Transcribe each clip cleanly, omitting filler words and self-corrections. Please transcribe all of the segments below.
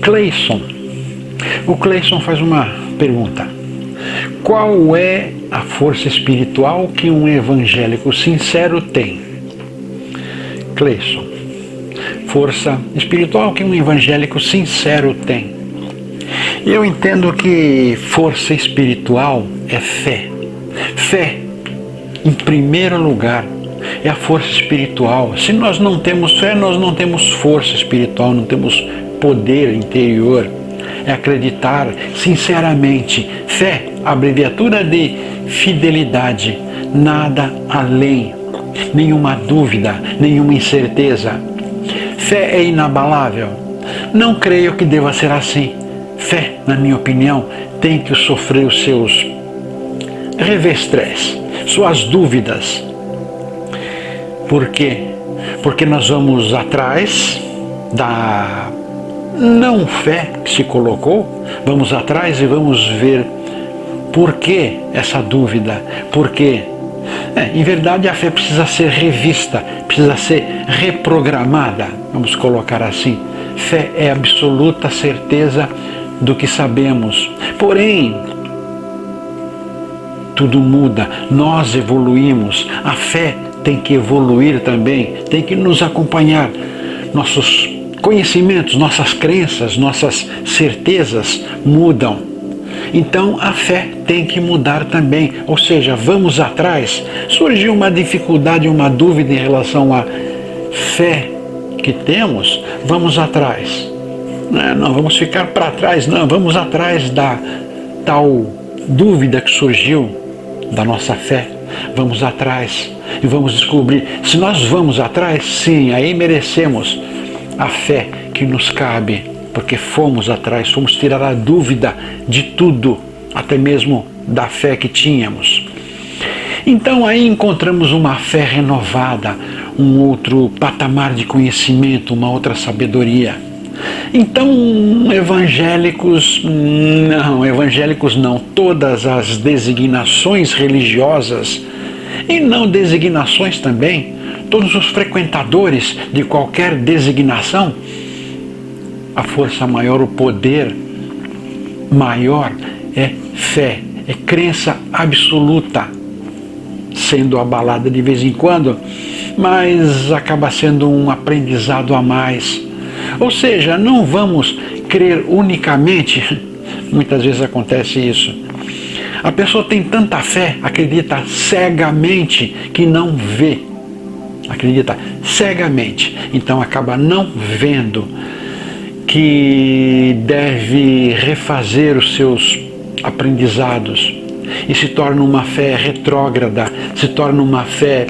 Cleison. O Cleison faz uma pergunta: qual é a força espiritual que um evangélico sincero tem? Cleison: força espiritual que um evangélico sincero tem. Eu entendo que força espiritual é fé. Fé, em primeiro lugar, é a força espiritual. Se nós não temos fé, nós não temos força espiritual, não temos poder interior. É acreditar sinceramente. Fé, abreviatura de fidelidade, nada além, nenhuma dúvida, nenhuma incerteza. Fé é inabalável. Não creio que deva ser assim. Fé, na minha opinião, tem que sofrer os seus revestres, suas dúvidas. Por quê? Porque nós vamos atrás da não fé que se colocou, vamos atrás e vamos ver por que essa dúvida, por quê? Em verdade, a fé precisa ser revista, precisa ser reprogramada, vamos colocar assim. Fé é absoluta certeza do que sabemos. Porém, tudo muda, nós evoluímos, a fé tem que evoluir também, tem que nos acompanhar. Nossos conhecimentos, nossas crenças, nossas certezas mudam. Então a fé tem que mudar também, ou seja, vamos atrás. Surgiu uma dificuldade, uma dúvida em relação à fé que temos, vamos atrás. Não vamos ficar para trás, não, vamos atrás da tal dúvida que surgiu da nossa fé. Vamos atrás e vamos descobrir. Se nós vamos atrás, sim, aí merecemos a fé que nos cabe, porque fomos atrás, fomos tirar a dúvida de tudo, até mesmo da fé que tínhamos. Então aí encontramos uma fé renovada, um outro patamar de conhecimento, uma outra sabedoria. Então, evangélicos não, todas as designações religiosas, e não designações também, todos os frequentadores de qualquer designação, a força maior, o poder maior é fé, é crença absoluta, sendo abalada de vez em quando, mas acaba sendo um aprendizado a mais. Ou seja, não vamos crer unicamente, muitas vezes acontece isso. A pessoa tem tanta fé, acredita cegamente que não vê. Acredita cegamente, então acaba não vendo que deve refazer os seus aprendizados e se torna uma fé retrógrada, se torna uma fé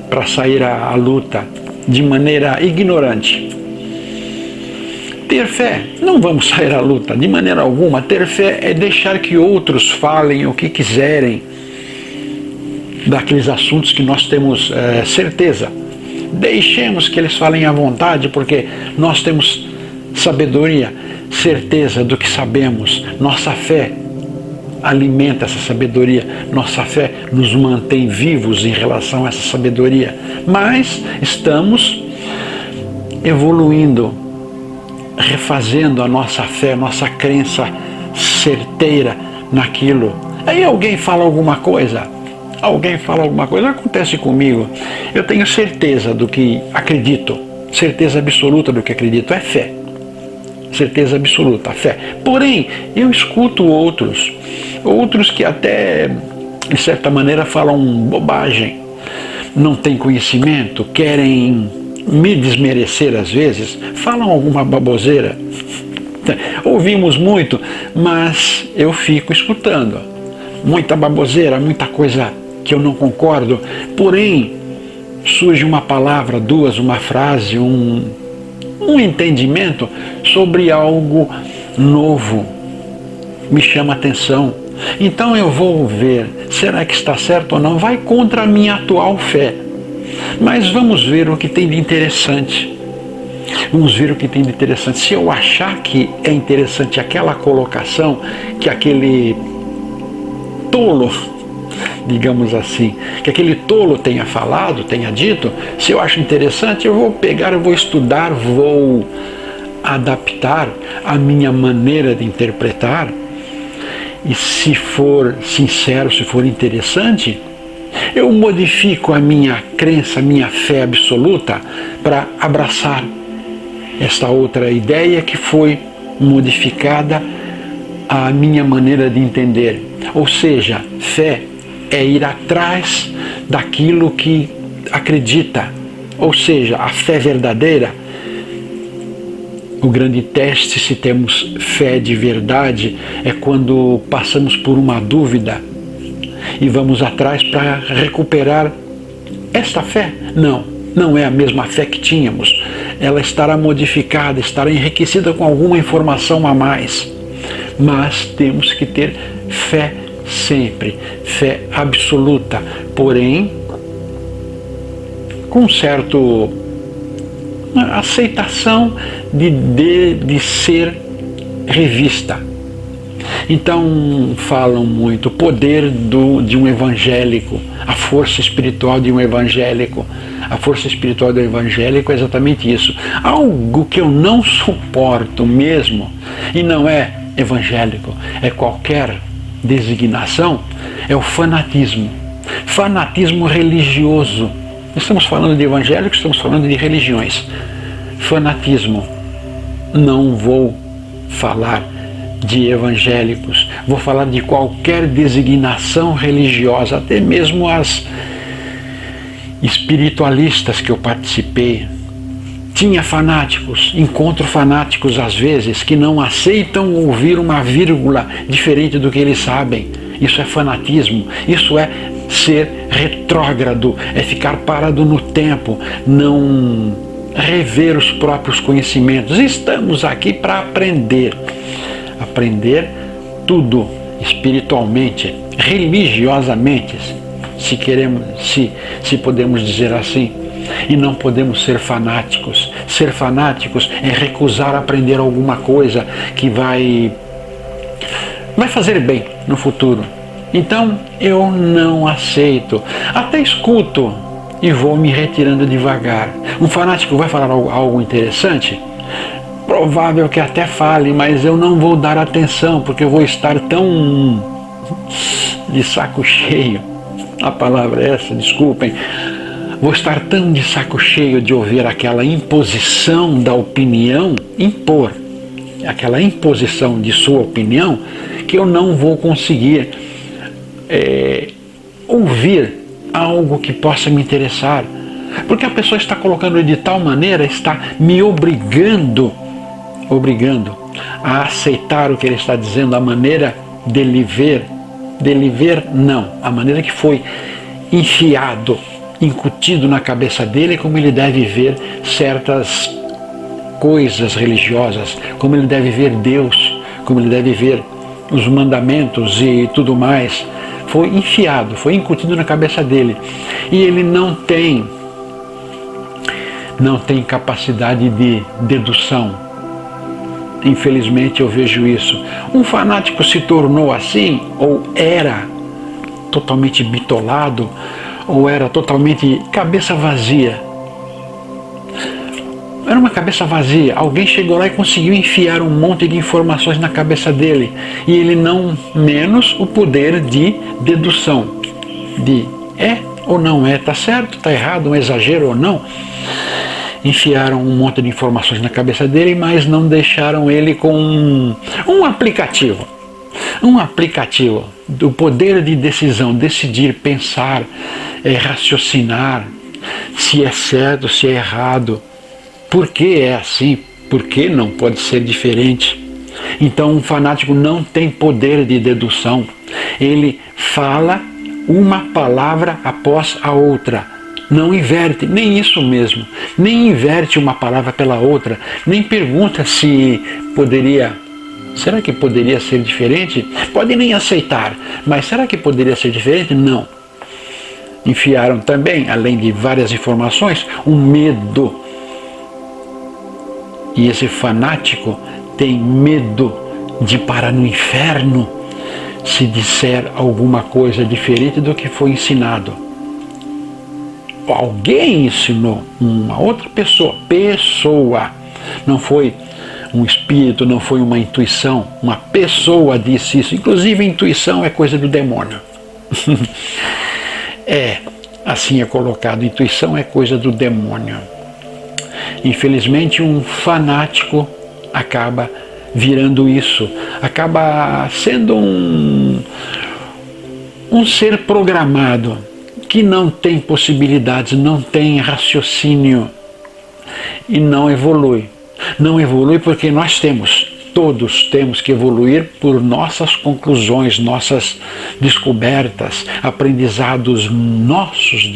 para sair à luta de maneira ignorante. Ter fé, não vamos sair à luta de maneira alguma. Ter fé é deixar que outros falem o que quiserem daqueles assuntos que nós temos certeza. Deixemos que eles falem à vontade, porque nós temos sabedoria, certeza do que sabemos. Nossa fé alimenta essa sabedoria, nossa fé nos mantém vivos em relação a essa sabedoria. Mas estamos evoluindo, refazendo a nossa fé, nossa crença certeira naquilo. Aí alguém fala alguma coisa, acontece comigo, eu tenho certeza do que acredito, certeza absoluta do que acredito, é fé, certeza absoluta, fé. Porém, eu escuto outros que até, de certa maneira, falam bobagem, não têm conhecimento, querem me desmerecer às vezes, falam alguma baboseira. Ouvimos muito, mas eu fico escutando. Muita baboseira, muita coisa que eu não concordo. Porém, surge uma palavra, duas, uma frase, um entendimento sobre algo novo. Me chama a atenção. Então eu vou ver, será que está certo ou não? Vai contra a minha atual fé. Mas vamos ver o que tem de interessante. Vamos ver o que tem de interessante. Se eu achar que é interessante aquela colocação, que aquele tolo, digamos assim, que aquele tolo tenha falado, tenha dito, se eu acho interessante, eu vou pegar, eu vou estudar, vou adaptar a minha maneira de interpretar, e se for sincero, se for interessante, eu modifico a minha crença, a minha fé absoluta para abraçar esta outra ideia que foi modificada à minha maneira de entender. Ou seja, fé é ir atrás daquilo que acredita. Ou seja, a fé verdadeira. O grande teste se temos fé de verdade é quando passamos por uma dúvida e vamos atrás para recuperar esta fé. Não é a mesma fé que tínhamos. Ela estará modificada, estará enriquecida com alguma informação a mais. Mas temos que ter fé sempre, fé absoluta, porém com certo aceitação de ser revista. Então falam muito o poder de um evangélico, a força espiritual de um evangélico. A força espiritual do evangélico é exatamente isso. Algo que eu não suporto mesmo, e não é evangélico, é qualquer designação, é o fanatismo. Fanatismo religioso. Estamos falando de evangélicos, estamos falando de religiões. Fanatismo. Não vou falar de evangélicos, vou falar de qualquer designação religiosa, até mesmo as espiritualistas que eu participei. Tinha fanáticos, encontro fanáticos às vezes, que não aceitam ouvir uma vírgula diferente do que eles sabem. Isso é fanatismo, isso é ser retrógrado, é ficar parado no tempo, não rever os próprios conhecimentos. Estamos aqui para aprender tudo espiritualmente, religiosamente, se queremos, se podemos dizer assim, e não podemos ser fanáticos. Ser fanáticos é recusar aprender alguma coisa que vai fazer bem no futuro. Então eu não aceito, até escuto e vou me retirando devagar. Um fanático vai falar algo interessante? Provável que até fale, mas eu não vou dar atenção, porque eu vou estar tão de saco cheio. A palavra é essa, desculpem. Vou estar tão de saco cheio de ouvir aquela imposição da opinião, aquela imposição de sua opinião, que eu não vou conseguir ouvir algo que possa me interessar. Porque a pessoa está colocando de tal maneira, está me obrigando a aceitar o que ele está dizendo, a maneira dele ver não, a maneira que foi enfiado, incutido na cabeça dele, como ele deve ver certas coisas religiosas, como ele deve ver Deus, como ele deve ver os mandamentos e tudo mais. Foi enfiado, foi incutido na cabeça dele. E ele não tem capacidade de dedução. Infelizmente eu vejo isso. Um fanático se tornou assim, ou era totalmente bitolado, ou era totalmente cabeça vazia. Era uma cabeça vazia. Alguém chegou lá e conseguiu enfiar um monte de informações na cabeça dele. E ele não menos o poder de dedução. De é ou não é, está certo, está errado, um exagero ou não. Enfiaram um monte de informações na cabeça dele, mas não deixaram ele com um aplicativo. Um aplicativo do poder de decisão, decidir, pensar, raciocinar, se é certo, se é errado, por que é assim, por que não pode ser diferente. Então um fanático não tem poder de dedução, ele fala uma palavra após a outra. Não inverte, nem isso mesmo, nem inverte uma palavra pela outra, nem pergunta se será que poderia ser diferente? Pode nem aceitar, mas será que poderia ser diferente? Não. Enfiaram também, além de várias informações, um medo. E esse fanático tem medo de parar no inferno se disser alguma coisa diferente do que foi ensinado. Alguém ensinou, uma outra pessoa, não foi um espírito, não foi uma intuição. Uma pessoa disse isso. Inclusive, intuição é coisa do demônio. Assim é colocado. Intuição é coisa do demônio. Infelizmente, um fanático acaba virando isso. Acaba sendo um ser programado que não tem possibilidades, não tem raciocínio e não evolui. Não evolui porque todos temos que evoluir por nossas conclusões, nossas descobertas, aprendizados nossos,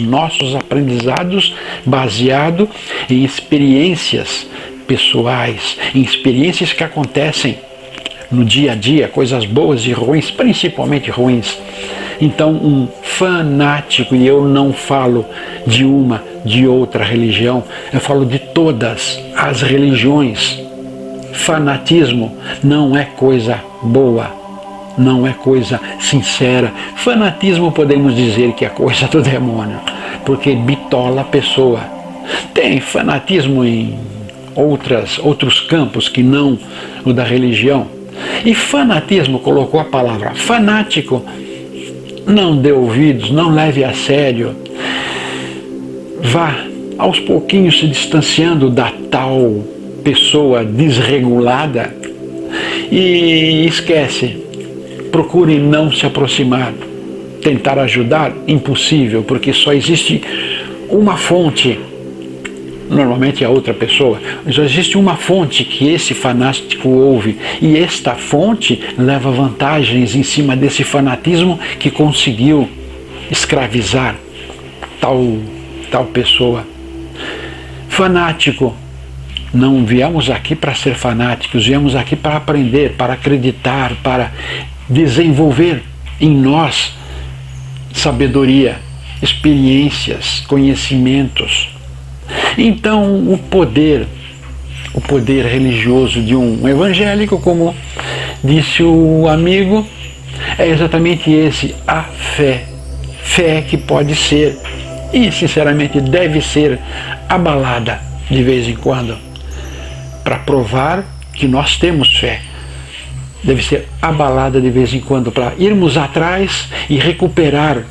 nossos aprendizados baseados em experiências pessoais, em experiências que acontecem no dia a dia, coisas boas e ruins, principalmente ruins. Então, um fanático, e eu não falo de outra religião, eu falo de todas as religiões. Fanatismo não é coisa boa, não é coisa sincera. Fanatismo podemos dizer que é coisa do demônio, porque bitola a pessoa. Tem fanatismo em outros campos que não o da religião. E fanatismo colocou a palavra fanático. Não dê ouvidos, não leve a sério. Vá aos pouquinhos se distanciando da tal pessoa desregulada e esquece. Procure não se aproximar. Tentar ajudar, impossível, porque só existe uma fonte. Normalmente é outra pessoa, mas existe uma fonte que esse fanático ouve, e esta fonte leva vantagens em cima desse fanatismo que conseguiu escravizar tal pessoa. Fanático, não viemos aqui para ser fanáticos, viemos aqui para aprender, para acreditar, para desenvolver em nós sabedoria, experiências, conhecimentos. Então, o poder religioso de um evangélico, como disse o amigo, é exatamente esse, a fé. Fé que pode ser e, sinceramente, deve ser abalada de vez em quando, para provar que nós temos fé. Deve ser abalada de vez em quando, para irmos atrás e recuperar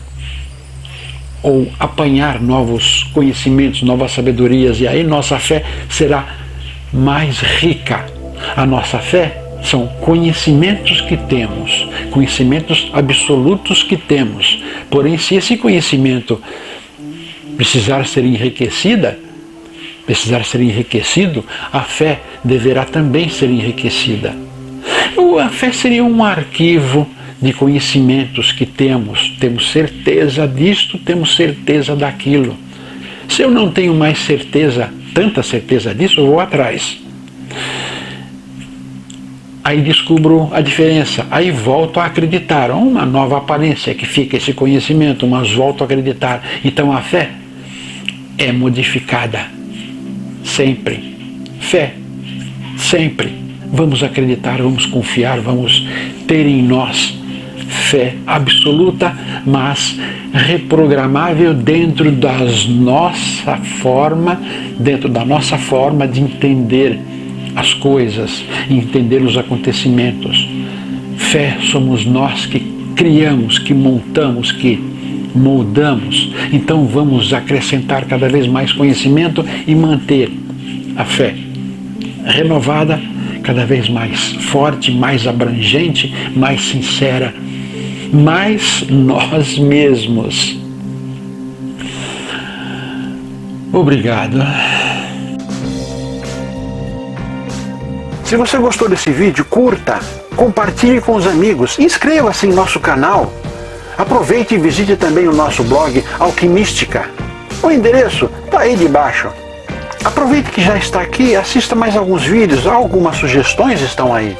ou apanhar novos conhecimentos, novas sabedorias, e aí nossa fé será mais rica. A nossa fé são conhecimentos que temos, conhecimentos absolutos que temos. Porém, se esse conhecimento precisar ser enriquecido, a fé deverá também ser enriquecida. A fé seria um arquivo de conhecimentos que temos certeza disto, temos certeza daquilo. Se eu não tenho mais tanta certeza disso, eu vou atrás. Aí descubro a diferença, aí volto a acreditar, uma nova aparência que fica esse conhecimento, mas volto a acreditar. Então a fé é modificada, sempre. Fé, sempre. Vamos acreditar, vamos confiar, vamos ter em nós fé absoluta, mas reprogramável dentro da nossa forma de entender as coisas, entender os acontecimentos. Fé somos nós que criamos, que montamos, que moldamos. Então vamos acrescentar cada vez mais conhecimento e manter a fé renovada, cada vez mais forte, mais abrangente, mais sincera, mais nós mesmos. Obrigado. Se você gostou desse vídeo, curta, compartilhe com os amigos, inscreva-se em nosso canal. Aproveite e visite também o nosso blog Alquimística. O endereço está aí debaixo. Aproveite que já está aqui, assista mais alguns vídeos, algumas sugestões estão aí.